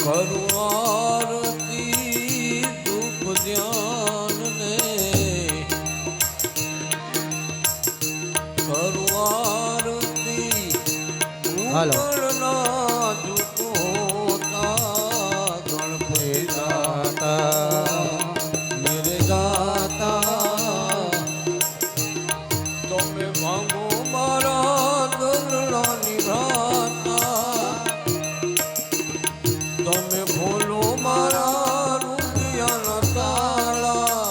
કરું આરતી ધૂપ ધ્યાન ને કરું આરતી ઉગડના ઝુકોતા ગણપતિ દાતા મેરે દાતા તમે ભાંગો મારા ગરડા નિરાતા તમે ભોલો મારા રૂપિયાના તાળા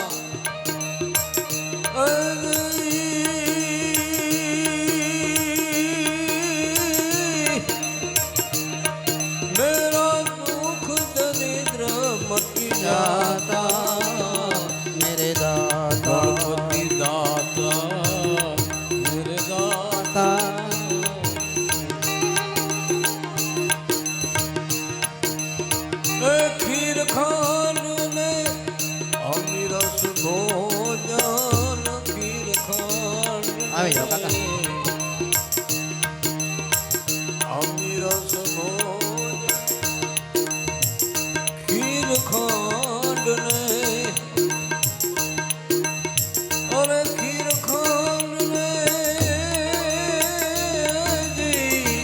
મેરા દુઃખ દરિદ્ર મટી જાતા मेरे दाता ગણપતિ દાતા મેરે દાતા ખીર ખાંડ ને અમીરસ ભોજન ખીર ખાંડ આવી જાઓ કાકા. અમીરસ ભોજન ખીર ખાંડ ને અરે ખીર ખાંડ ને જી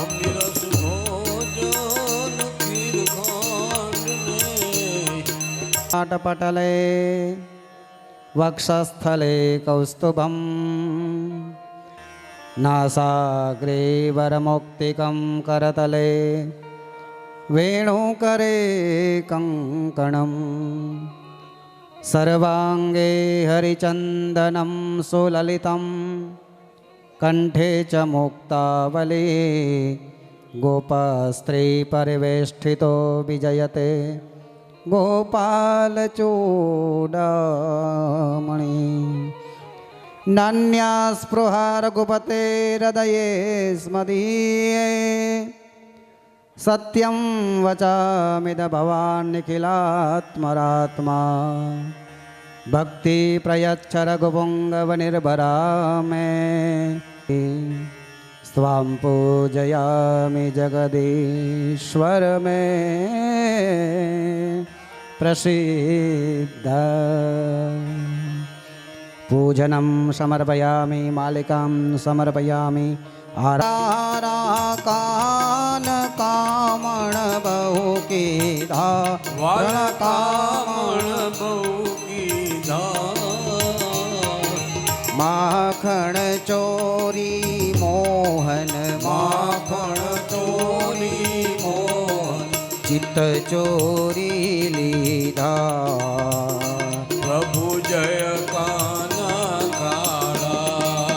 અમીરસ ભોજન ખીર ખાંડ ને पाटपटले वक्षस्थले कौस्तुभं नासाग्रे वरमौक्तिकं करतले वेणुकरे कङ्कणं सर्वाङ्गे हरिचन्दनं सुललितं कण्ठे च मुक्तावली गोपस्त्रीपरिवेष्टितो विजयते गोपाल चूडामणि नान्या स्पृहा रघुपते हृदये स्मदीये सत्यं वचामिद भवान् निखिलात्मरात्मा भक्ति प्रयच्छ रघुपुङ्गव निर्भरा मे स्वां पूजयामि जगदीश्वर मे प्रसीद पूजनं समर्पयामि मालिकां समर्पयामि आराकान कामण बहु कीधा वर्ण कामण बहु कीधा माखण चोरी मोहन माखण चोरी मोहन चित्त चोरी लीधा प्रभु जय काना काळा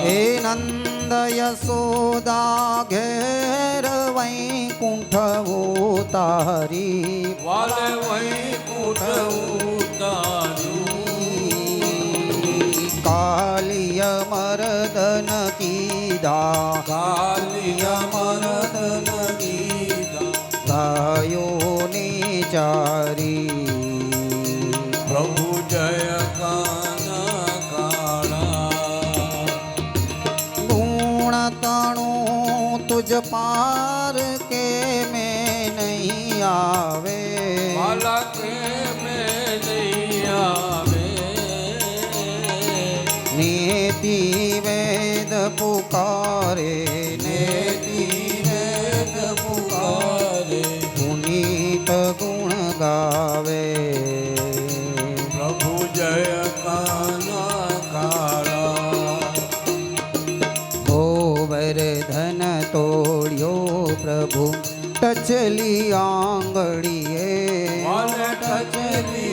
हे नंद यशोदा घेर वैकुंठ उतारी वाले वैकुंठ उतारी कालिय मर्दन कीधा कालिय मर्दन कीधा गायोनी चारी प्रभु जय काना काळा गुण तणु तुझ पार के में नहीं आवे माला के में नहीं आवे नीति वेद पुकारे नेति वेद पुकारे पुनीत गुण गावे प्रभु जय काना काळा गोवर्धन तोड़ियो प्रभु टचली आंगड़िए वाले टचली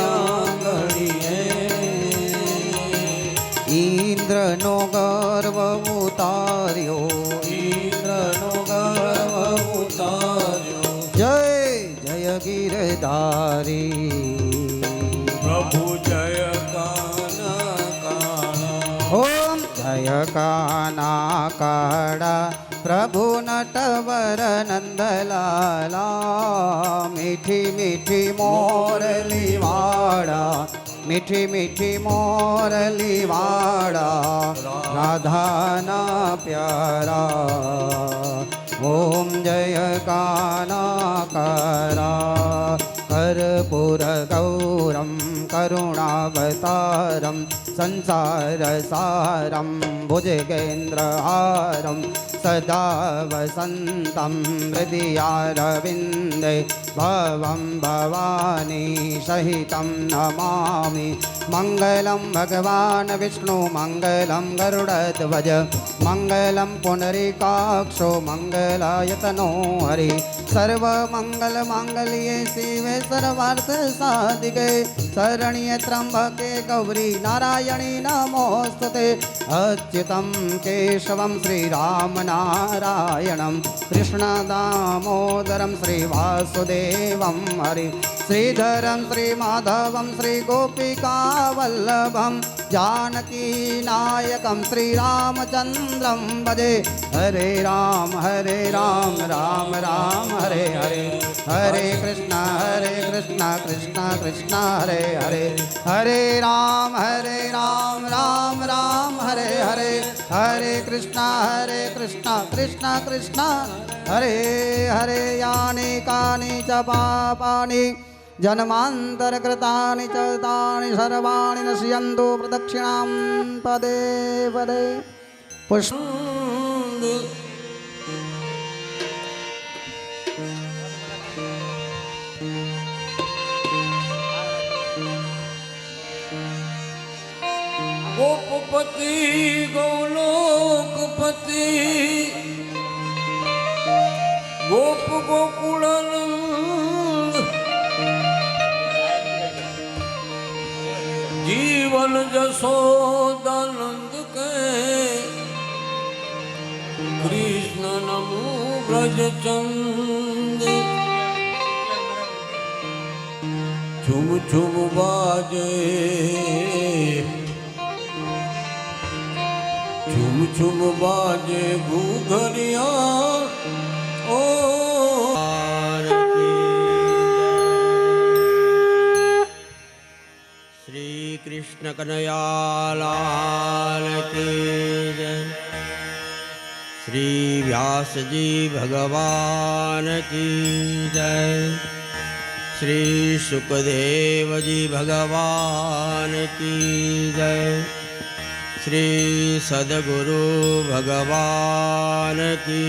आंगड़िए इंद्र नो गर्व उतार्यो इंद्रनो गर्व उतार्यो जय जय गिरधारी प्रभु जय काना काळा ओम जय काना काड़ा प्रभु नटवर नंदलाला मीठी मीठी मोरली वाड़ा मीठी मीठी मोरली वाड़ा राधा प्यारा ओम जय काना कर्पूरगौरं करुणावतारं संसारसारं भुजगेन्द्रहारं सदा वसन्तं हृदयारविन्दे भवं भवानी सहितं नमामि। मङ्गलं भगवान् विष्णु मङ्गलं गरुडध्वज मङ्गलं पुनरीकाक्षो मङ्गलायतनो हरि। सर्वमङ्गलमाङ्गल्ये शिवे सर्वार्थसाधिके शरण्ये त्र्यम्बके गौरी नारायणी नमोस्तुते। अच्युतं केशवं श्रीरामनारायणं कृष्णदामोदरं श्रीवासुदेवं हरि। श्रीधरं श्रीमाधवं श्रीगोपिकावल्लभं जानकीनायकं श्रीरामचन्द्रं भजे। हरे राम राम राम हरे हरे हरे कृष्ण कृष्ण कृष्ण हरे हरे हरे राम राम राम हरे हरे हरे कृष्ण कृष्ण कृष्ण हरे हरे। यानि कानि च पापानि जन्मान्तरकृतानि च तानि सर्वाणि नश्यन्तु प्रदक्षिणां पदे पदे पुष्प। गोपपति गौलोकपति गोप गोकुलानंद जीवन जसोदानंद के कृष्ण नमो ब्रजचंद। झुम झुम बाजे झुम झुम बाजे घूघरिया ओ। श्री कृष्ण कन्हैयालाल की जय। श्री व्यास जी भगवान की जय। श्री सुखदेव जी भगवान की जय। श्री सद्गुरु भगवान की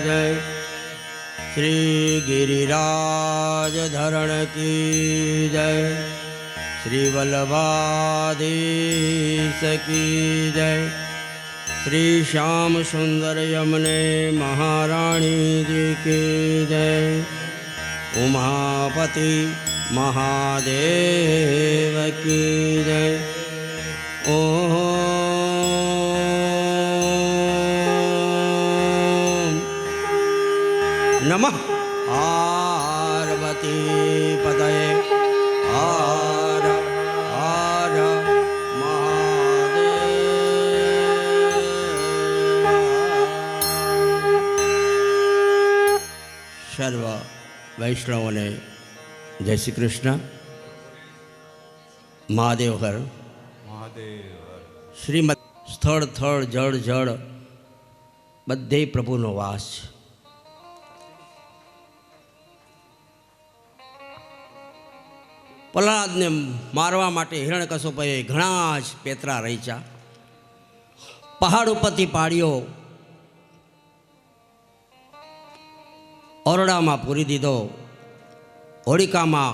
जय। श्री गिरिराज धरण की जय। श्री वल्लभाधीश की जय। श्री श्याम सुंदर यमुने महारानी जी की जय। उमापति महादेव की जय। ओम नमः पार्वती पतये हर हर महादेव। सर्व वैष्णवों जय श्री कृष्ण। महादेव हर श्रीमद स्थળ થળ જળ જળ બધે પ્રભુનો વાસ છે। પ્રહલાદને મારવા માટે હિરણ્યકશ્યપએ ઘણા જ પેતરા રચ્યા। પહાડ ઉપરથી પાડ્યો ઓરડામાં પૂરી દીધો। હોળિકામાં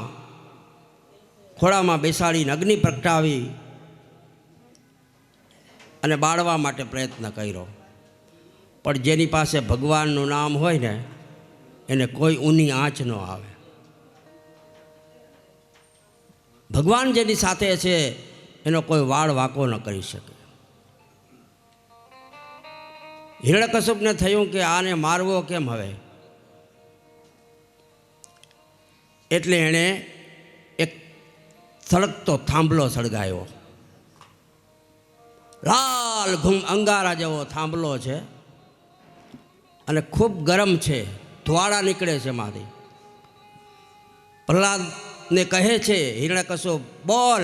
ખોળામાં બેસાડીને અગ્નિ પ્રગટાવી અને બાળવા માટે પ્રયત્ન કર્યો। પણ જેની પાસે ભગવાનનું નામ હોય ને એને કોઈ ઊની આંચ ન આવે। ભગવાન જેની સાથે છે એનો કોઈ વાળ વાંકો ન કરી શકે। હિરણ્યકશ્યપને થયું કે આને મારવો કેમ હવે, એટલે એણે એક સળગતો થાંભલો સળગાવ્યો। લાલ ઘૂમ અંગારા જેવો થાંભલો છે અને ખૂબ ગરમ છે, ધુવાળા નીકળે છે એમાંથી। પ્રહલાદને કહે છે હિરણ્યકશ્યપ, બોલ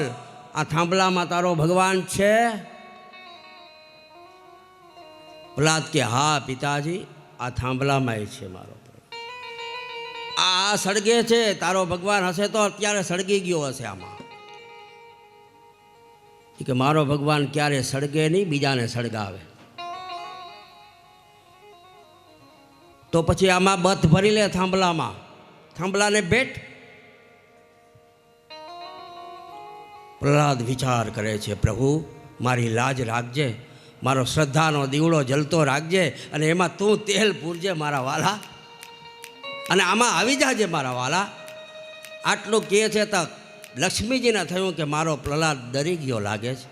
આ થાંભલામાં તારો ભગવાન છે? પ્રહલાદ કે હા પિતાજી, આ થાંભલામાં છે મારો પ્રભુ। આ સળગે છે, તારો ભગવાન હશે તો અત્યારે સળગી ગયો હશે આમાં. કે મારો ભગવાન ક્યારે સળગે નહીં, બીજાને સળગાવે. તો પછી આમાં બથ ભરી લે થાંભલામાં, થાંભલાને ભેટ. પ્રહલાદ વિચાર કરે છે, પ્રભુ મારી લાજ રાખજે, મારો શ્રદ્ધાનો દીવડો જલતો રાખજે, અને એમાં તું તેલ પૂરજે મારા વાલા, અને આમાં આવી જાજે મારા વાલા. આટલું કહે છે તો લક્ષ્મીજીને થયું કે મારો પ્રહલાદ ડરી ગયો લાગે છે,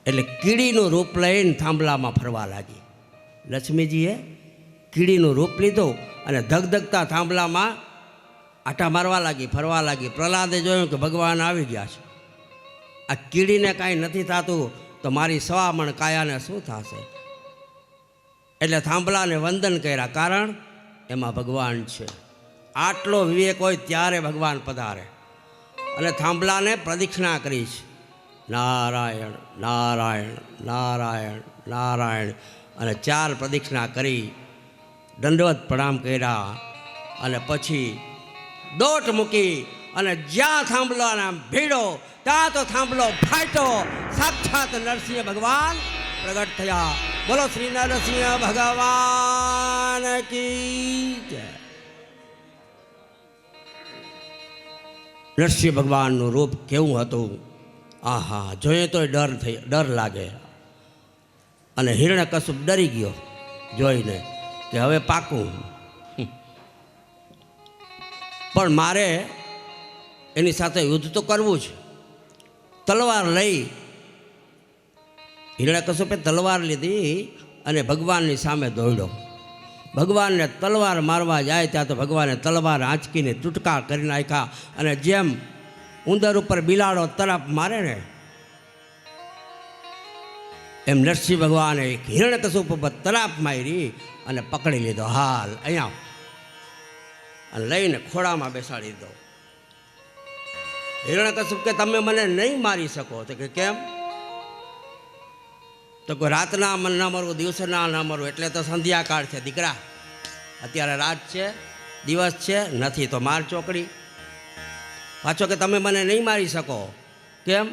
એટલે કીડીનું રૂપ લઈને થાંભલામાં ફરવા લાગી. લક્ષ્મીજીએ કીડીનું રૂપ લીધું અને ધગધગતા થાંભલામાં આટા મારવા લાગી, ફરવા લાગી. પ્રહલાદે જોયું કે ભગવાન આવી ગયા છે. આ કીડીને કાંઈ નથી થતું તો મારી સવામણ કાયાને શું થશે? એટલે થાંભલાને વંદન કર્યા, કારણ એમાં ભગવાન છે. આટલો વિવેક હોય ત્યારે ભગવાન પધારે. અને થાંભલાને પ્રદક્ષિણા કરી છે, નારાયણ નારાયણ નારાયણ નારાયણ, અને 4 પ્રદક્ષિણા કરી, દંડવત પ્રણામ કર્યા, અને પછી દોટ મૂકી અને જ્યાં થાંભલાના ભીડો ત્યાં તો થાંભલો ફાટ્યો. સાક્ષાત નરસિંહ ભગવાન પ્રગટ થયા. બોલો શ્રી નરસિંહ ભગવાન કી જય. નરસિંહ ભગવાનનું રૂપ કેવું હતું! આહા, જોઈએ તો ડર લાગે. અને હિરણ્યકશુપ ડરી ગયો જોઈને કે હવે પાકું. પણ મારે એની સાથે યુદ્ધ તો કરવું છે. તલવાર લઈ હિરણ્યકશુપે તલવાર લીધી અને ભગવાનની સામે દોડ્યો. ભગવાનને તલવાર મારવા જાય ત્યાં તો ભગવાને તલવાર આંચકીને ટૂટકા કરી નાખ્યા. અને જેમ ઉંદર ઉપર બિલાડો તરફ મારે ને, એમ નરસિંહ ભગવાને હિરણ્યકશુપ ઉપર તરાપ મારી અને પકડી લીધો. હાલ અહીંયા, અને લઈને ખોળામાં બેસાડી દીધો. હિરણ્યકશુપ કે તમે મને નહીં મારી શકો. તો કે કેમ? તો કોઈ રાતના ના મરવું, દિવસના ના મરવું, એટલે તો સંધ્યાકાળ છે દીકરા. અત્યારે રાત છે, દિવસ છે નથી, તો માર ચોકડી. પાછો કે તમે મને નહીં મારી શકો. કેમ?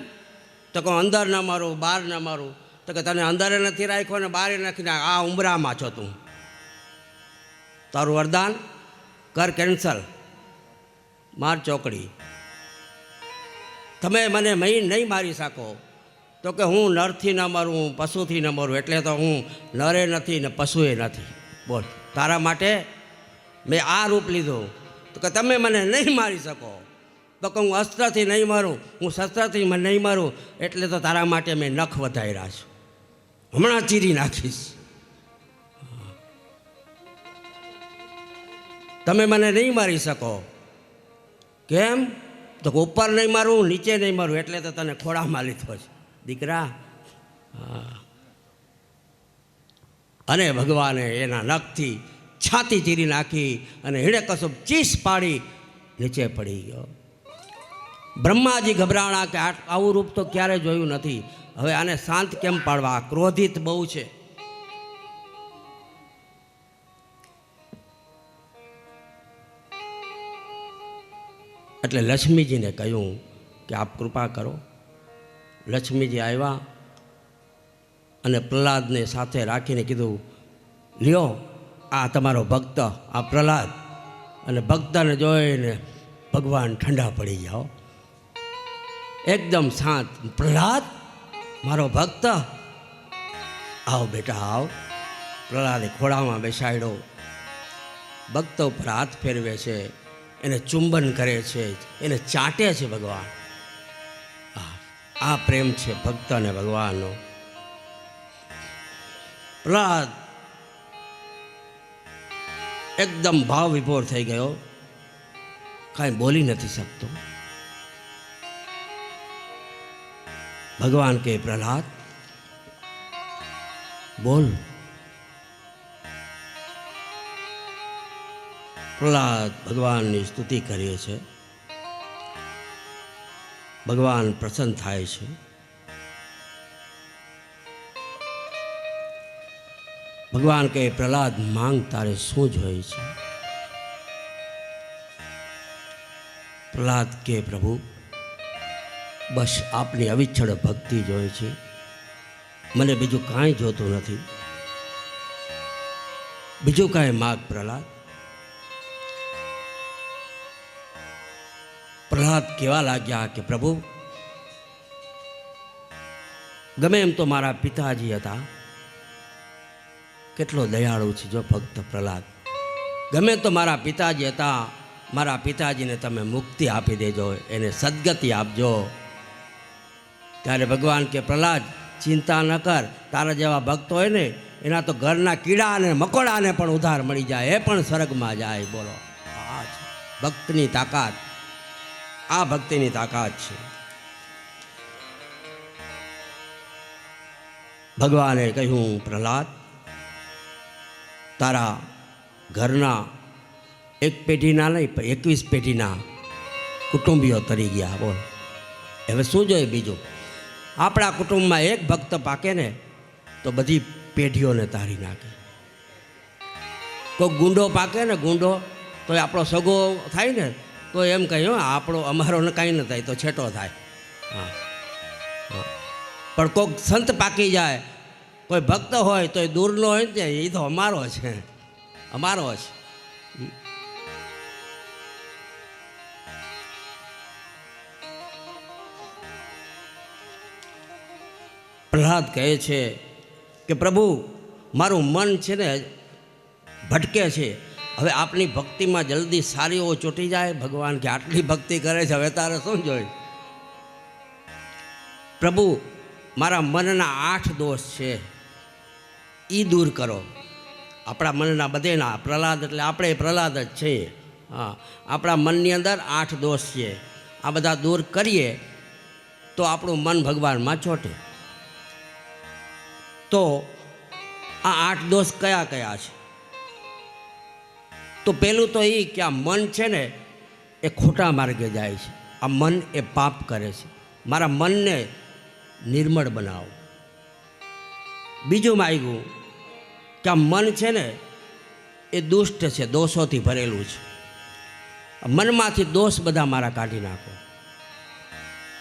તો કહું અંદર ન મારું, બહાર ન મારું. તો કે તને અંદરે નથી રાખ્યો ને બહાર નથી નાખ, આ ઉંબરામાં છો તું. તારું વરદાન કર કેન્સલ, માર ચોકડી. તમે મને નહીં મારી શકો. તો કે હું નરથી ન મરું, હું પશુથી ન મરું, એટલે તો હું નરે નથી ને પશુએ નથી. બોલ, તારા માટે મેં આ રૂપ લીધું. તો કે તમે મને નહીં મારી શકો. તો કે હું અસ્ત્રથી નહીં મારું, હું શસ્ત્રથી નહીં મારું, એટલે તો તારા માટે મેં નખ વધાર્યા છે, હમણાં ચીરી નાખીશ. તમે મને નહીં મારી શકો. કેમ? તો ઉપર નહીં મારું, નીચે નહીં મારું, એટલે તો તને ખોળામાં લીધો છે દીકરા. અને ભગવાને એના નખથી છાતી ચીરી નાખી અને હિરણ્યકશુપ ચીસ પાડી નીચે પડી ગયો. બ્રહ્માજી ગભરાણા કે આવું રૂપ તો ક્યારે જોયું નથી. હવે આને શાંત કેમ પાડવા? ક્રોધિત બહુ છે. એટલે લક્ષ્મીજીને કહ્યું કે આપ કૃપા કરો. લક્ષ્મીજી આવ્યા અને પ્રહલાદને સાથે રાખીને કીધું, લ્યો આ તમારો ભક્ત, આ પ્રહલાદ. અને ભક્તને જોઈને ભગવાન ઠંડા પડી જાઓ, એકદમ શાંત. પ્રહલાદ મારો ભક્ત, આવો બેટા આવો. પ્રહલાદે ખોળામાં બેસાડ્યો, ભક્ત ઉપર હાથ ફેરવે છે, એને ચુંબન કરે છે, એને ચાટે છે ભગવાન. આ પ્રેમ છે ભક્ત અને ભગવાનનો. પ્રહલાદ એકદમ ભાવ વિભોર થઈ ગયો, કાંઈ બોલી નથી શકતો. ભગવાન કે પ્રહલાદ બોલ. પ્રહલાદ ભગવાનની સ્તુતિ કરીએ છે. ભગવાન પ્રસન્ન થાય છે. ભગવાન કહે પ્રહલાદ માંગ, તારે શું જોઈએ છે? પ્રહલાદ કે પ્રભુ બસ આપની અવિચ્છડ ભક્તિ જોઈએ છે, મને બીજું કાંઈ જોતું નથી, બીજું કાંઈ માગ પ્રહલાદ. પ્રહલાદ કહેવા લાગ્યા કે પ્રભુ ગમે એમ તો મારા પિતાજી હતા, કેટલો દયાળુ છે જો ભક્ત પ્રહલાદ. ગમે તો મારા પિતાજી હતા, મારા પિતાજીને તમે મુક્તિ આપી દેજો, એને સદગતિ આપજો. ત્યારે ભગવાન કે પ્રહલાદ ચિંતા ન કર, તારા જેવા ભક્ત હોય ને એના તો ઘરના કીડા અને મકોડાને પણ ઉધાર મળી જાય, એ પણ સ્વર્ગમાં જાય. બોલો, આ છે ભક્તની તાકાત, આ ભક્તિની તાકાત છે. ભગવાને કહ્યું પ્રહલાદ તારા ઘરના એક પેઢીના નહીં પણ 21 પેઢીના કુટુંબીઓ તરી ગયા. બોલ હવે શું જોઈએ બીજું? આપણા કુટુંબમાં એક ભક્ત પાકે ને તો બધી પેઢીઓને તારી નાખે. કોઈ ગુંડો પાકે ને ગુંડો તો આપણો સગો થાય ને તો એમ કહ્યું આપણો અમારો ને કાંઈ ન થાય તો છેટો થાય. હા, પણ કોઈક સંત પાકી જાય, કોઈ ભક્ત હોય તો એ દૂરનો હોય ને એ તો અમારો છે, અમારો છે. પ્રહલાદ કહે છે કે પ્રભુ મારું મન છે ને ભટકે છે, હવે આપની ભક્તિમાં જલ્દી સારીઓ ચોંટી જાય. ભગવાન કે આટલી ભક્તિ કરે છે હવે તારે શું જોઈએ? પ્રભુ મારા મનના 8 દોષ છે એ દૂર કરો. આપણા મનના બધેના, પ્રહલાદ એટલે આપણે પ્રહલાદ જ છીએ. હા, આપણા મનની અંદર 8 દોષ છે, આ બધા દૂર કરીએ તો આપણું મન ભગવાનમાં ચોંટે. તો આ 8 દોષ કયા કયા છે? તો પહેલું તો એ કે આ મન છે ને એ ખોટા માર્ગે જાય છે, આ મન એ પાપ કરે છે, મારા મનને નિર્મળ બનાવો. બીજું માગ્યું કે આ મન છે ને એ દુષ્ટ છે, દોષોથી ભરેલું છે, મનમાંથી દોષ બધા મારા કાઢી નાખો.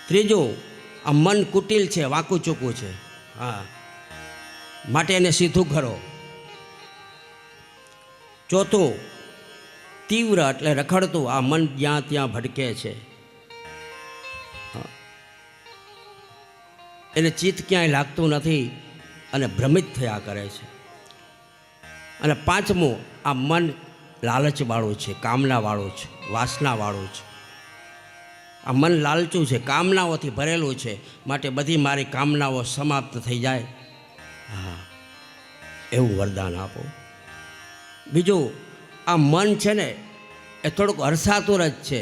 ત્રીજું આ મન કુટિલ છે, વાંકું ચૂકું છે, હા, માટે એને સીધું કરો. ચોથું તીવ્ર એટલે રખડતું, આ મન જ્યાં ત્યાં ભટકે છે, એને ચિત્ત ક્યાંય લાગતું નથી અને ભ્રમિત થયા કરે છે. અને પાંચમું આ મન લાલચવાળું છે, કામનાવાળું છે, વાસનાવાળું છે. આ મન લાલચું છે, કામનાઓથી ભરેલું છે, માટે બધી મારી કામનાઓ સમાપ્ત થઈ જાય. હા, એવું વરદાન આપો. બીજું આ મન છે ને એ થોડુંક હરસાતુર જ છે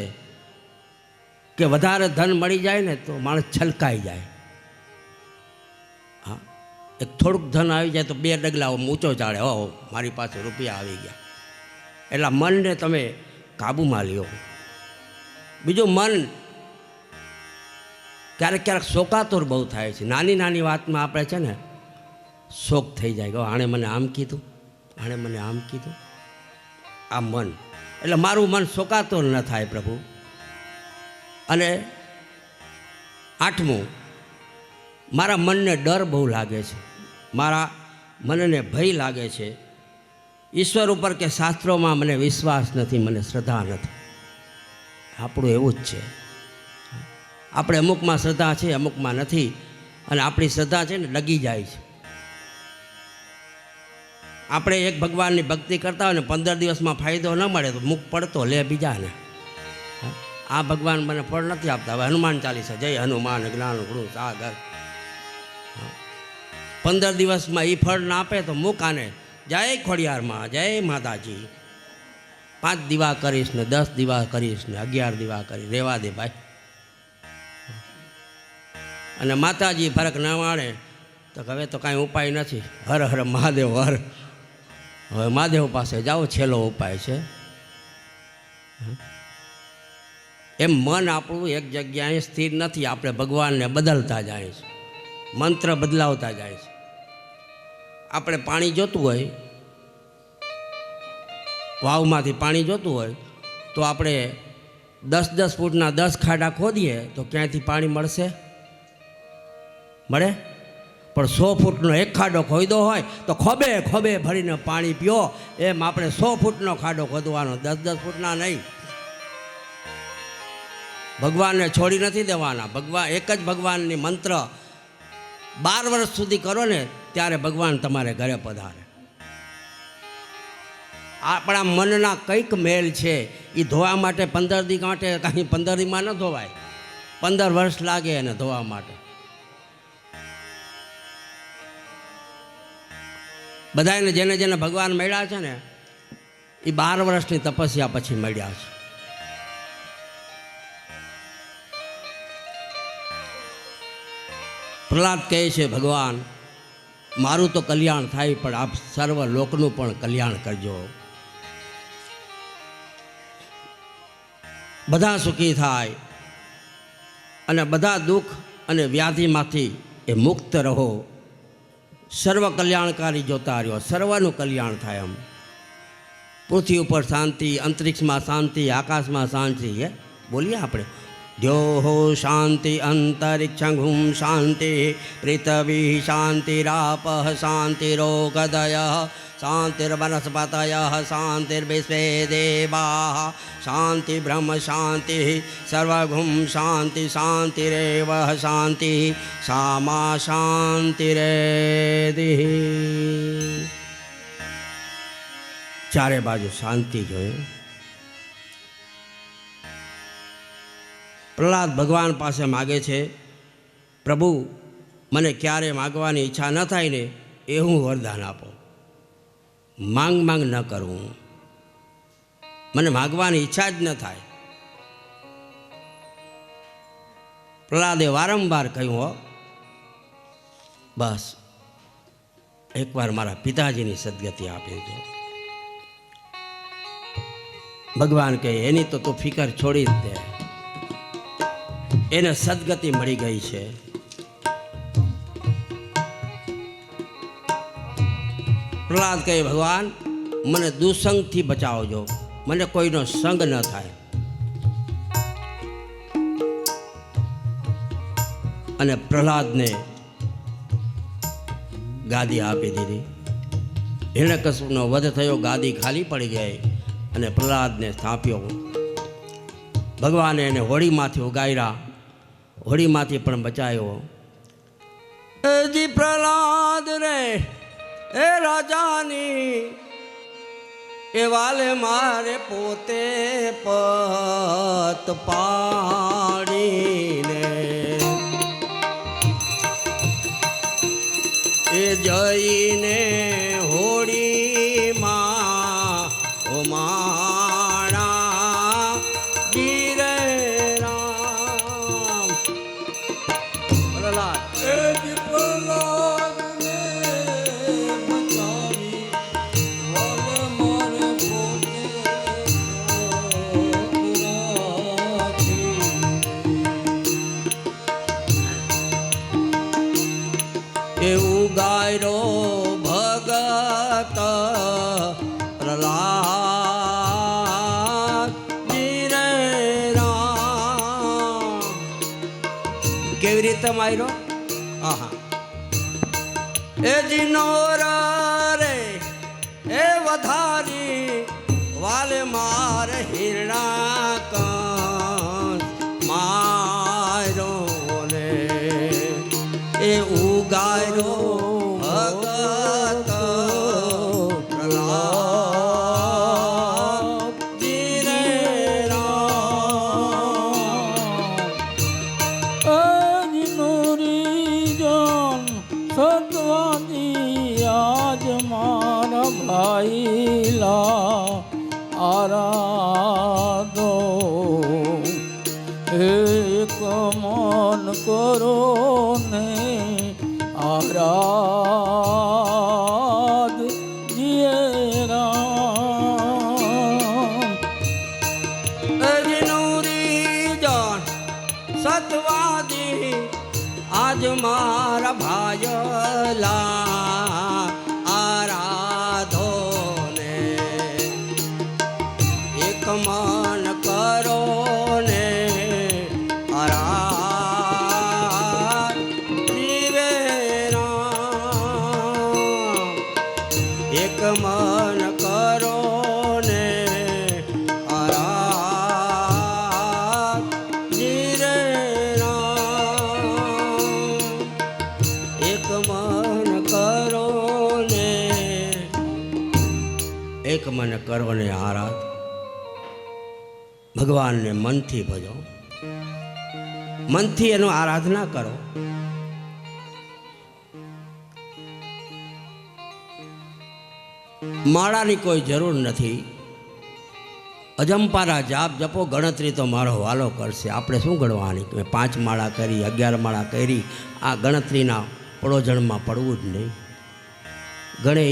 કે વધારે ધન મળી જાય ને તો માણસ છલકાઈ જાય. હા, એક થોડુંક ધન આવી જાય તો 2 ડગલા ઊંચો ચાડે, હો મારી પાસે રૂપિયા આવી ગયા. એટલે મનને તમે કાબૂમાં લ્યો. બીજું મન ક્યારેક ક્યારેક શોકાતુર બહુ થાય છે. નાની નાની વાતમાં આપણે છે ને શોક થઈ જાય કે આણે મને આમ કીધું, આણે મને આમ કીધું. આ મન એટલે મારું મન શોકાતુર ન થાય પ્રભુ. અને 8મું મારા મનને ડર બહુ લાગે છે, મારા મનને ભય લાગે છે. ઈશ્વર ઉપર કે શાસ્ત્રોમાં મને વિશ્વાસ નથી, મને શ્રદ્ધા નથી. આપણું એવું જ છે, આપણે અમુકમાં શ્રદ્ધા છે, અમુકમાં નથી. અને આપણી શ્રદ્ધા છે ને ડગી જાય છે. આપણે એક ભગવાનની ભક્તિ કરતા હોય ને 15 દિવસમાં ફાયદો ન મળે તો મુખ પડતો લે બીજાને. આ ભગવાન મને ફળ નથી આપતા. હવે હનુમાન ચાલીસા, જય હનુમાન જ્ઞાન ગુરુ સાગર, 15 દિવસમાં એ ફળ ના આપે તો મુખ આને જય ખોડિયારમાં, જય માતાજી. 5 દીવા કરીશ ને 10 દીવા કરીશ ને 11 દીવા કરી રેવા દે ભાઈ. અને માતાજી ફરક ના માણે તો હવે તો કાંઈ ઉપાય નથી. હર હર મહાદેવ હર. હવે મહાદેવ પાસે જાઓ, છેલ્લો ઉપાય છે. એમ મન આપણું એક જગ્યાએ સ્થિર નથી, આપણે ભગવાનને બદલતા જાય છે, મંત્ર બદલાવતા જાય છે. આપણે પાણી જોતું હોય, વાવમાંથી પાણી જોતું હોય તો આપણે 10 ફૂટના 10 ખાડા ખોદીએ તો ક્યાંયથી પાણી મળશે? મળે? પણ 100 ફૂટનો એક ખાડો ખોદો હોય તો ખોબે ખોબે ભરીને પાણી પીઓ. એમ આપણે 100 ફૂટનો ખાડો ખોદવાનો, 10 ફૂટના નહીં. ભગવાનને છોડી નથી દેવાના. ભગવાન એક જ ભગવાનની મંત્ર 12 વર્ષ સુધી કરો ને ત્યારે ભગવાન તમારે ઘરે પધારે. આપણા મનના કંઈક મેલ છે એ ધોવા માટે 15 દી માટે કાંઈ 15 દીમાં ન ધોવાય, 15 વર્ષ લાગે એને ધોવા માટે. બધાને જેને જેને ભગવાન મળ્યા છે ને એ 12 વર્ષની તપસ્યા પછી મળ્યા છે. પ્રહલાદ કહે છે, ભગવાન મારું તો કલ્યાણ થાય પણ આપ સર્વ લોકનું પણ કલ્યાણ કરજો. બધા સુખી થાય અને બધા દુઃખ અને વ્યાધિમાંથી એ મુક્ત રહો. સર્વ કલ્યાણકારી જોતા રહ્યો, સર્વનું કલ્યાણ થાય. એમ પૃથ્વી ઉપર શાંતિ, અંતરિક્ષમાં શાંતિ, આકાશમાં શાંતિ. બોલીએ આપણે દ્યોહો શાંતિ અંતરિક્ષં શાંતિ પૃથ્વી શાંતિરાપ શાંતિરોગદય શાંતિર્વનસ્પતય શાંતિર્વિશ્વે દેવા શાંતિ બ્રહ્મ શાંતિ સર્વગુમ શાંતિ શાંતિરેવ શાંતિ સામા શાંતિરેધિ. ચારે બાજુ શાંતિ જોઈએ. પ્રહલાદ ભગવાન પાસે માગે છે, પ્રભુ મને ક્યારે માગવાની ઈચ્છા ન થાય ને એ હું વરદાન આપો. માંગ માંગ ન કરું, મને માગવાની ઈચ્છા જ ન થાય. પ્રહલાદે વારંવાર કહ્યું, હો બસ એકવાર મારા પિતાજીની સદગતિ આપી દો. ભગવાન કહે એની તો તું ફિકર છોડી જ દે, એને સદગતિ મળી ગઈ છે. પ્રહલાદ કહે ભગવાન મને દુસંગથી બચાવજો, મને કોઈનો સંગ ન થાય. અને પ્રહલાદને ગાદી આપી દીધી. હિરણ્યકશ્યપનો વધ થયો, ગાદી ખાલી પડી ગઈ અને પ્રહલાદને સ્થાપ્યો. ભગવાને એને હોળીમાંથી ઉગાર્યા, હોળીમાંથી પણ બચાવ્યો. જી પ્રહલાદ રે એ રાજાની એ વાલે મારે પોતે પત પાડીને એ જઈને હોળીમાં ઓમાણા ગીરે રામ. પ્રહલાદ એવું ગાયરો ભગત પ્રહલાદ રે રામ. કેવી રીતે માર્યો? આહા એ જીનોર રે એ વધારી વાલે મારે હિરણાકંસ માર્યો ને એ ઉગાર્યો ભગત પ્રહલાદ રે રામ. જન સત્વાદી આજ મારા ભાઈલા આરાધો એક મન કરો ને આરાધ જીએ રામ. સતવાદી આજ મારા ભાયલા આરાધો ને એક મન કરો મને કરો ને આરાધ. ભગવાનને મનથી ભજો, મનથી એનો આરાધના કરો. માળાની કોઈ જરૂર નથી. અજંપાના જાપ જપો, ગણતરી તો મારો વાલો કરશે. આપણે શું ગણવાની? મેં 5 માળા કરી, 11 માળા કરી. આ ગણતરીના પડોજણમાં પડવું જ નહીં. ગણે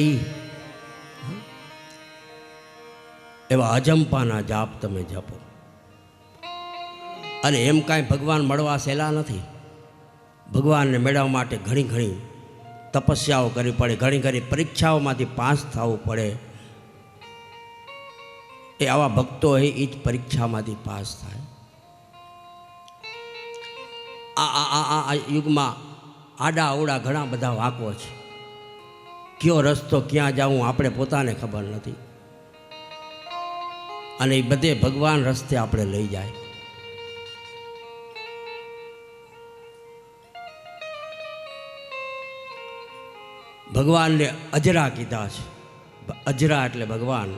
એવા અજંપાના જાપ તમે જપો. અને એમ કાંઈ ભગવાન મળવા સહેલા નથી. ભગવાનને મેળવવા માટે ઘણી ઘણી તપસ્યાઓ કરવી પડે, ઘણી ઘણી પરીક્ષાઓમાંથી પાસ થવું પડે. એ આવા ભક્તો હોય એ જ પરીક્ષામાંથી પાસ થાય. આ યુગમાં આડા અવડા ઘણા બધા વાંકો છે. કયો રસ્તો ક્યાં જાવું આપણે પોતાને ખબર નથી. અને એ બધે ભગવાન રસ્તે આપણે લઈ જાય. ભગવાનને અજરા કીધા છે. અજરા એટલે ભગવાન.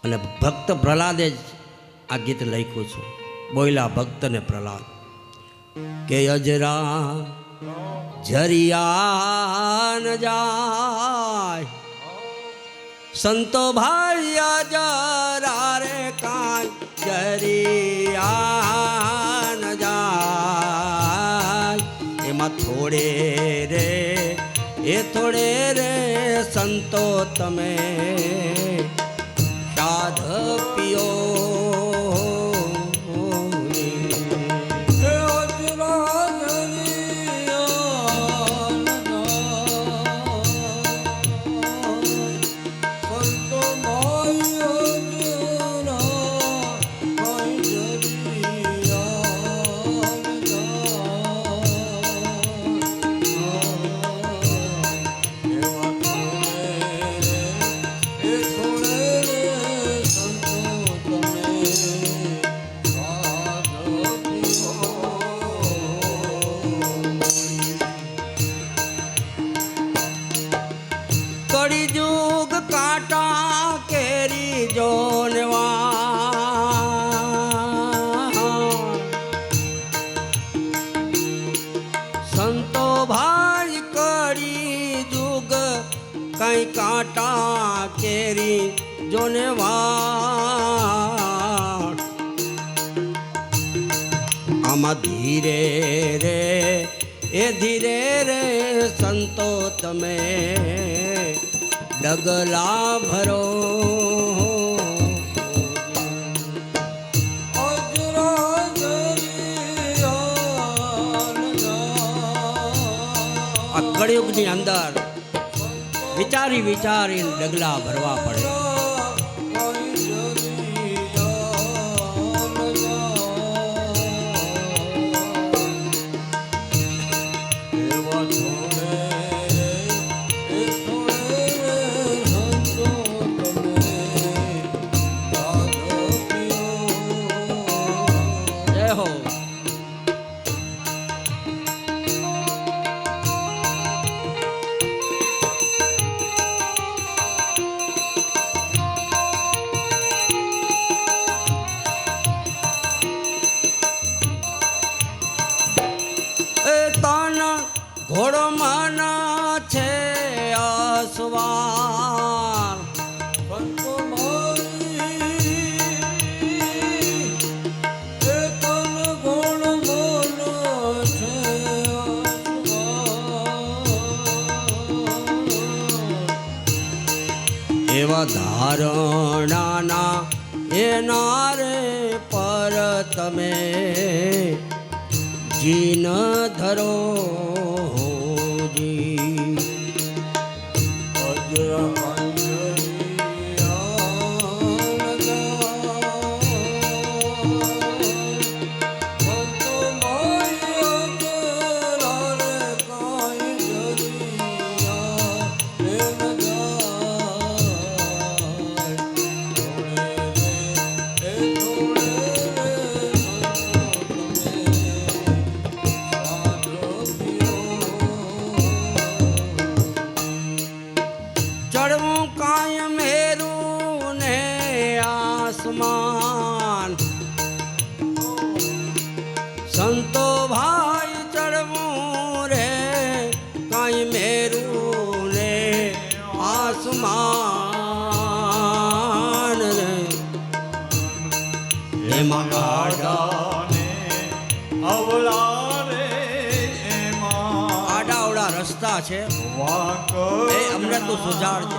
અને ભક્ત પ્રહલાદે જ આ ગીત લખ્યું છે. બોયલા ભક્તને પ્રહલાદ કે અજરા જરિયા ન જાય, સંતો ભાઈ અજરા રે કાંઈ જરિયા ન જાય. એમાં થોડે રે એ થોડે રે સંતો તમે સાધ પિયો. કળિયુગ કાંટા કેરી જોનવા, સંતો ભાઈ કળિયુગ કઈ કાંટા કેરી જોનવા. આમાં ધીરે રે એ ધીરે રે સંતો તમે ડગલા ભરો. આ કળિયુગની અંદર વિચારી વિચારીને ડગલા ભરવા પડે. ઘોડો માના છે અસવાર, એવા ધારણાના એના રે પર તમે જીન ધરો. ચડવું આસમાન સંતો ભાઈ ચડવું રે કાંઈ મેરું ને આસમાન રે એમાં આડા આડા રસ્તા છે એ અમને તો સુજાડજે.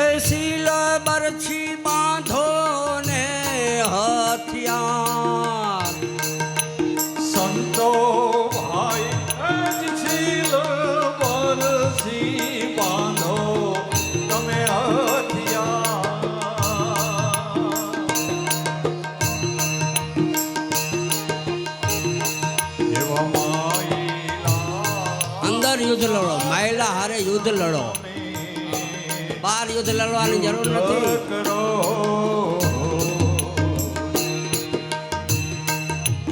એ શીલ બરછી બાંધો ને હથિયાર સંતો ભાઈ છીલ બરસી બાંધો તમે એવા અંદર યુદ્ધ લડો, માયલા હારે યુદ્ધ લડો, બહાર યુદ્ધ લડવાની જરૂર નથી. કરો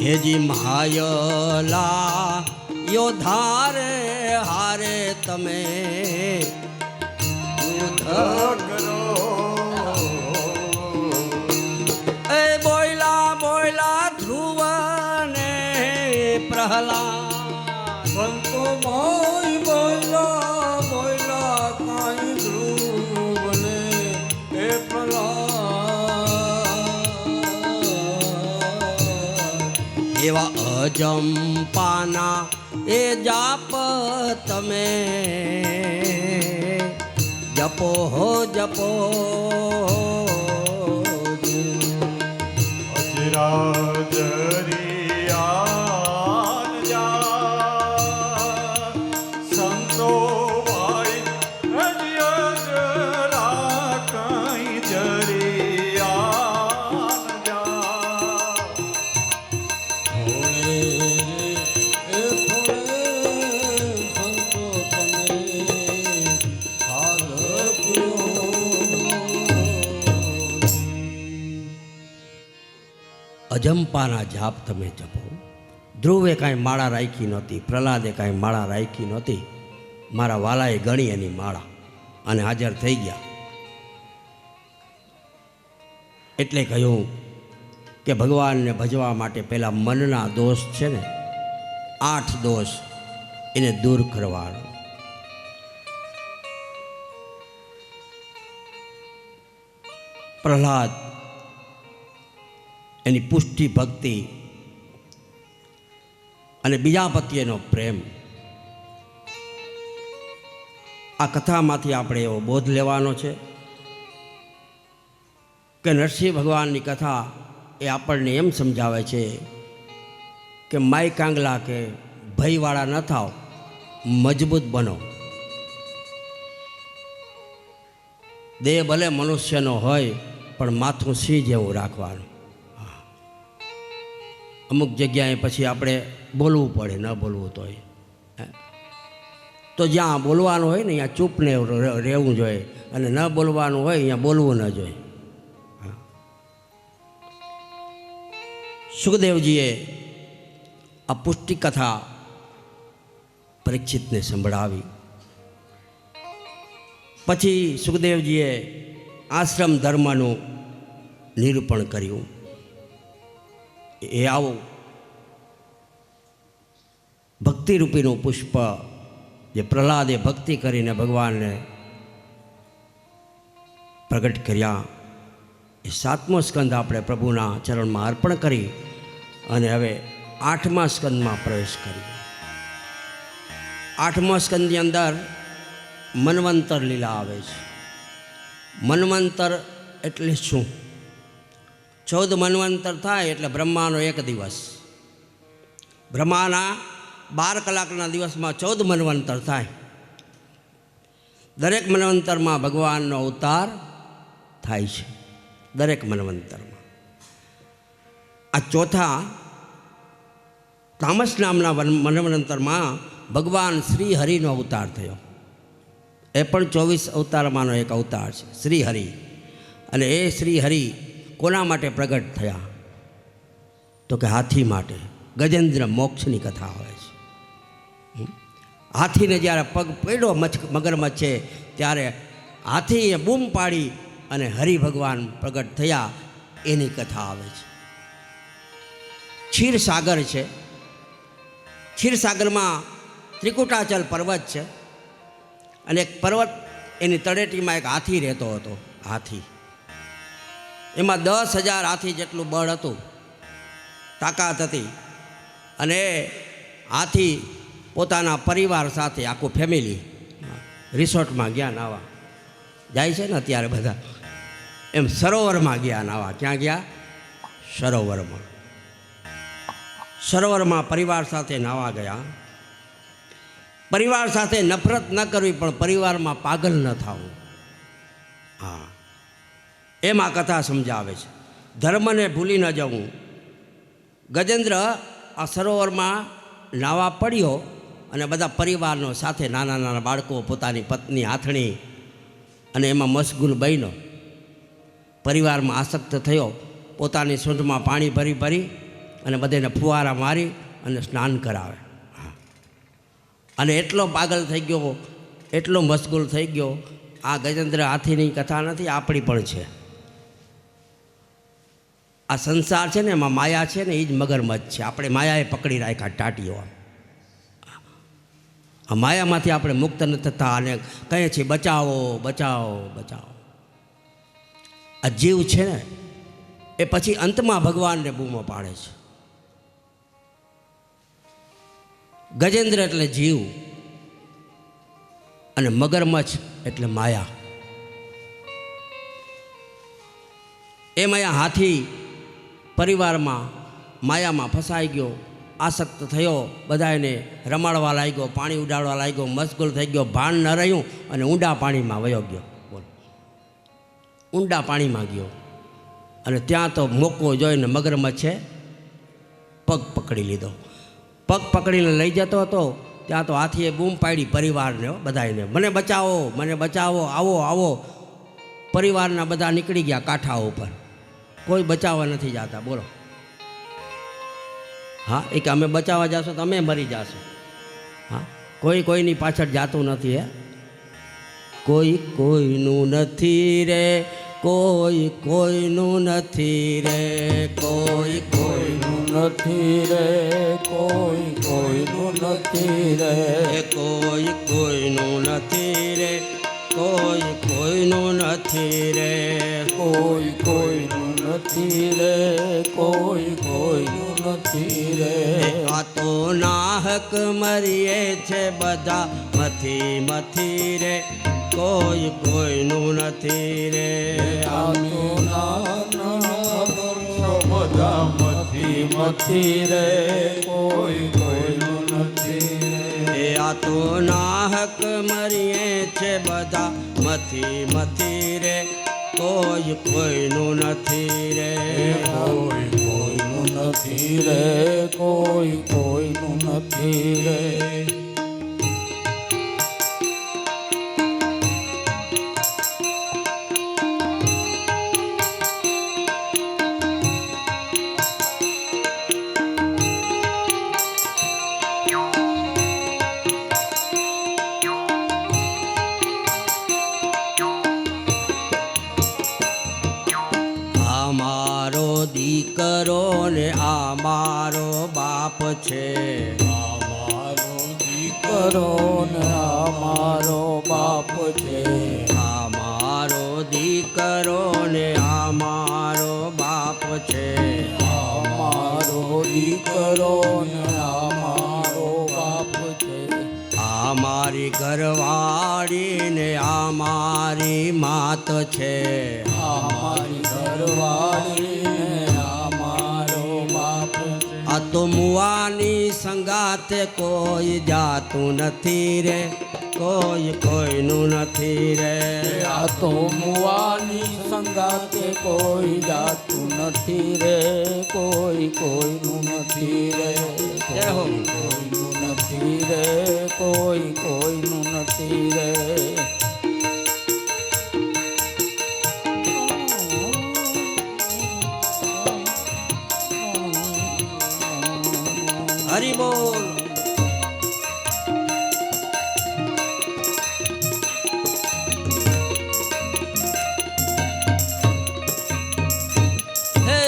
હેજી માયલા યોધારે હારે તમે યુદ્ધ કરો એ બોયલા બોયલા ધ્રુવ ને પ્રહલાદ સંતો ભાઈ બોલા બોલા કાંઈ ધ્રુવ ને એ પ્રહલાદ એવા અજંપાના એ જાપ તમે જપો હો જપો સંતો ભાઈ કઈ જરિયા થોડે એ થોડે સંતો તમે હાલ અજંપાના જાપ તમે જપો. ધ્રુવે કાંઈ માળા રાખી નહોતી, પ્રહલાદે કાંઈ માળા રાખી નહોતી. મારા વાલાએ ગણી એની માળા અને હાજર થઈ ગયા. એટલે કહ્યું કે ભગવાનને ભજવા માટે પહેલાં મનના દોષ છે ને 8 દોષ એને દૂર કરવાનો. પ્રહલાદ એની પુષ્ટિ ભક્તિ અને બીજા પ્રત્યેનો પ્રેમ. આ કથામાંથી આપણે એવો બોધ લેવાનો છે કે નરસિંહ ભગવાનની કથા એ આપણને એમ સમજાવે છે કે માય કાંગલા કે ભયવાળા ન થાવ, મજબૂત બનો. દેહ ભલે મનુષ્યનો હોય પણ માથું સિંહ જેવું રાખવાનું. અમુક જગ્યાએ પછી આપણે બોલવું પડે, ન બોલવું તોય. તો જ્યાં બોલવાનું હોય ને ત્યાં ચૂપને રહેવું જોઈએ અને ન બોલવાનું હોય ત્યાં બોલવું ન જોઈએ. સુખદેવજીએ આ પુષ્ટિ કથા પરીક્ષિતને સંભળાવી. પછી સુખદેવજીએ આશ્રમ ધર્મનું નિરૂપણ કર્યું. એ આવું ભક્તિરૂપીનું પુષ્પ જે પ્રહલાદે ભક્તિ કરીને ભગવાનને પ્રગટ કર્યા, એ 7મો સ્કંદ આપણે પ્રભુના ચરણમાં અર્પણ કરી અને હવે 8મા સ્કંદમાં પ્રવેશ કરીએ. 8મા સ્કંદની અંદર મન્વંતર લીલા આવે છે. મન્વંતર એટલે શું? 14 મન્વંતર થાય એટલે બ્રહ્માનો 1 દિવસ. બ્રહ્માના 12 કલાકના દિવસમાં 14 મન્વંતર થાય. દરેક મન્વંતરમાં ભગવાનનો અવતાર થાય છે. દરેક મન્વંતરમાં. આ ચોથા તામસ નામના મન્વંતરમાં ભગવાન શ્રી હરિનો અવતાર થયો. એ પણ 24 અવતારમાંનો એક અવતાર છે, શ્રી હરિ. અને એ શ્રી હરિ કોના માટે પ્રગટ થયા? તો કે હાથી માટે. ગજેન્દ્ર મોક્ષની કથા આવે છે. હાથીને જ્યારે પગ પડ્યો મગરમચ્છે ત્યારે હાથીએ બૂમ પાડી અને હરિ ભગવાન પ્રગટ થયા એની કથા આવે છે. ક્ષીરસાગર છે. ક્ષીરસાગરમાં ત્રિકુટાચલ પર્વત છે અને એક પર્વત એની તળેટીમાં એક હાથી રહેતો હતો. હાથી એમાં 10,000 હાથી જેટલું બળ હતું, તાકાત હતી. અને હાથી પોતાના પરિવાર સાથે આખું ફેમિલી રિસોર્ટમાં ગયા નાવા. જાય છે ને અત્યારે બધા એમ સરોવરમાં ગયા નાવા. ક્યાં ગયા? સરોવરમાં. સરોવરમાં પરિવાર સાથે નાવા ગયા. પરિવાર સાથે નફરત ન કરવી પણ પરિવારમાં પાગલ ન થવું. હા, એમ આ કથા સમજાવે છે. ધર્મને ભૂલી ન જવું. ગજેન્દ્ર આ સરોવરમાં નાવા પડ્યો અને બધા પરિવારનો સાથે નાના નાના બાળકો, પોતાની પત્ની આથણી અને એમાં મશગુલ બન્યો. પરિવારમાં આસક્ત થયો. પોતાની સૂંઢમાં પાણી ભરી ભરી અને બધાને ફુવારા મારી અને સ્નાન કરાવે. અને એટલો પાગલ થઈ ગયો, એટલો મશગુલ થઈ ગયો. આ ગજેન્દ્ર હાથીની કથા નથી, આપણી પણ છે. આ સંસાર છે ને એમાં માયા છે ને એ જ મગરમચ્છ છે. આપણે માયાએ પકડી રાખ્યા ટાટીઓ. આ માયામાંથી આપણે મુક્ત ન થતા અને કહીએ છીએ બચાવો બચાવો બચાવો. આ જીવ છે ને એ પછી અંતમાં ભગવાનને બૂમો પાડે છે. ગજેન્દ્ર એટલે જીવ અને મગરમચ્છ એટલે માયા. એ માયા હાથી પરિવારમાં માયામાં ફસાઈ ગયો, આસક્ત થયો, બધાને રમાડવા લાગ્યો, પાણી ઉડાડવા લાગ્યો, મશગુલ થઈ ગયો, ભાન ન રહ્યું અને ઊંડા પાણીમાં વયો ગયો. બોલો, ઊંડા પાણીમાં ગયો અને ત્યાં તો મોકો જોઈને મગરમચ્છે પગ પકડી લીધો. પગ પકડીને લઈ જતો હતો ત્યાં તો હાથીએ બૂમ પાડી પરિવારને, બધાને, મને બચાવો મને બચાવો, આવો આવો. પરિવારના બધા નીકળી ગયા કાંઠા ઉપર. કોઈ બચાવવા નથી જતા. બોલો. હા, એ કે અમે બચાવવા જશો તો અમે મરી જશો. હા, કોઈ કોઈની પાછળ જાતું નથી. હે, કોઈ કોઈનું નથી રે, કોઈ કોઈનું નથી રે, કોઈ કોઈનું નથી રે, કોઈ કોઈનું નથી રે, કોઈ કોઈનું નથી રે, કોઈ કોઈનું નથી રે, કોઈ કોઈનું નથી રે, કોઈ કોઈનું નથી રે. આ તો નાહક મરીએ છે બધા મથી મથી રે, કોઈ કોઈનું નથી રે. આ તો નાના બધા મથી મથી રે, કોઈ કોઈનું નથી રે. આ તો નાહક મરીએ છે બધા મથી મથી રે, કોઈ કોઈનું નથી રે, કોઈ કોઈનું નથી રે, કોઈ કોઈનું નથી રે. દીકરો ને આ મારો બાપ છે, આ મારો દીકરો ને આ મારો બાપ છે, આ મારો દીકરો ને આ મારો બાપ છે, આ મારો દીકરો ને આ મારો બાપ છે, આ મારી ઘરવાળી ને આ મારી માત છે, આ મારી ઘરવાળી ને આ મારો બાપ છે. આ તો મુવાની સંગાતે કોઈ જાતું નથી રે, કોઈ કોઈનું નથી રે. આ તો મુવાની સંગાતે કોઈ જાતું નથી રે, કોઈ કોઈનું નથી રે, જય હો. કોઈનું નથી રે, કોઈ કોઈનું નથી રે. બોલ હે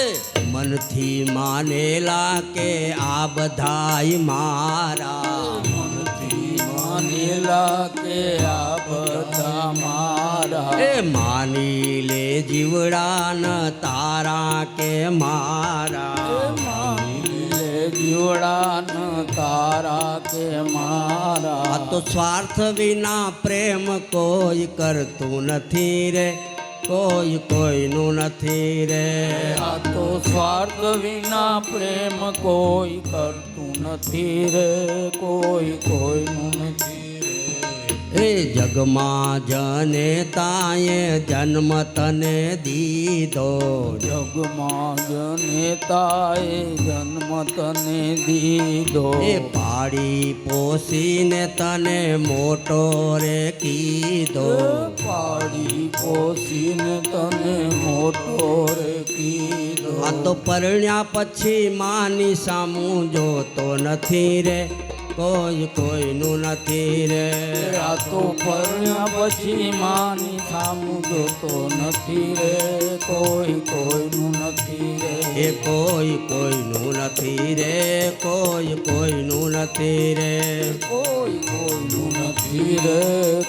મનથી માનેલા કે આ બધાય મારા માનેલા કે આ બધા મારા એ માની લે જીવડા ન તારા કે મારા માનીલે જીવડાન તારા કે મારા આ તો સ્વાર્થ વિના પ્રેમ કોઈ કરતું નથી રે કોઈ કોઈનું નથી રે આ તો સ્વાર્થ વિના પ્રેમ કોઈ કરતું નથી રે કોઈ કોઈનું નથી રે એ જગમાં જનેતાએ જન્મ તને દીધો જગમાં જનેતાએ જન્મ તને દીધો એ પાડી પોસીને તને મોટો રે કીધો પાડી પોસીને તને મોટો રે કીધો આ તો પરણ્યા પછી માની સામું જોતો નથી રે કોઈ કોઈનું નથી રે આ તો પરણ્યા પછી માની સામું જોતો નથી રે કોઈ કોઈનું નથી રે એ કોઈ કોઈનું નથી રે કોઈ કોઈનું નથી રે કોઈ કોઈનું નથી રે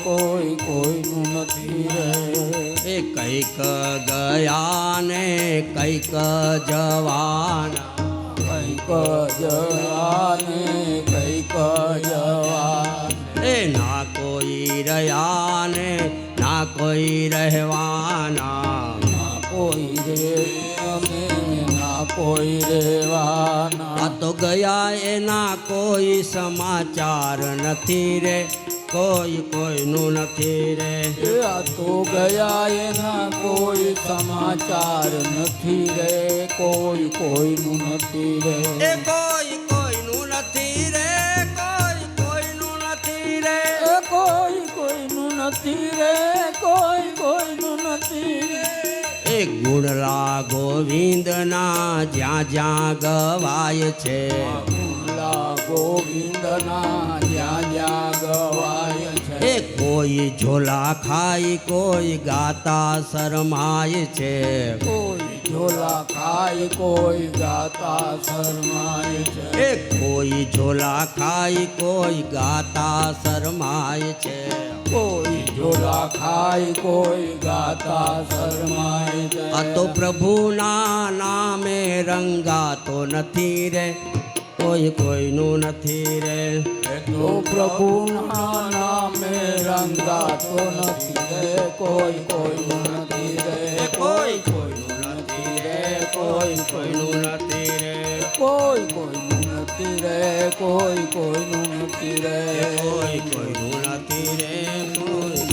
કોઈ કોઈનું નથી રે એ કઈક ગયા ને કઈક જવાના કઈક જવાને કઈક જવાન એ ના કોઈ રહ્યા ને ના કોઈ રહેવાના ના કોઈ રે અને ના કોઈ રેવાના આ તો ગયા એના કોઈ સમાચાર નથી રે કોઈ કોઈનું નથી રે આ તો ગયા એના કોઈ સમાચાર નથી રે કોઈ કોઈનું નથી રે એ કોઈ કોઈનું નથી રે કોઈ કોઈનું નથી રે એ કોઈ કોઈનું નથી રે કોઈ કોઈનું નથી રે એ ગુણલા ગોવિંદના જ્યાં જ્યાં ગવાય છે ગુણલા ગોવિંદના જ્યાં જ્યાં ગવાય છે એ કોઈ ઝોલા ખાઈ કોઈ ગાતા શરમાય છે કોઈ ઝોલા ખાય કોઈ ગાતા શરમાય છે એ કોઈ ઝોલા ખાઈ કોઈ ગાતા શરમાય છે કોઈ ઝોલા ખાય કોઈ ગાતા શરમાય છે આ તો પ્રભુના નામે રંગાતો નથી રે કોઈ કોઈનું નથી રે તો પ્રભુના નામે રંગાતો નથી રે કોઈ કોઈનું નથી રે કોઈ કોઈનું નથી રે કોઈ કોઈનું નથી રે કોઈ કોઈનું નથી રે કોઈ કોઈનું નથી રે કોઈ કોઈનું નથી રે કોઈ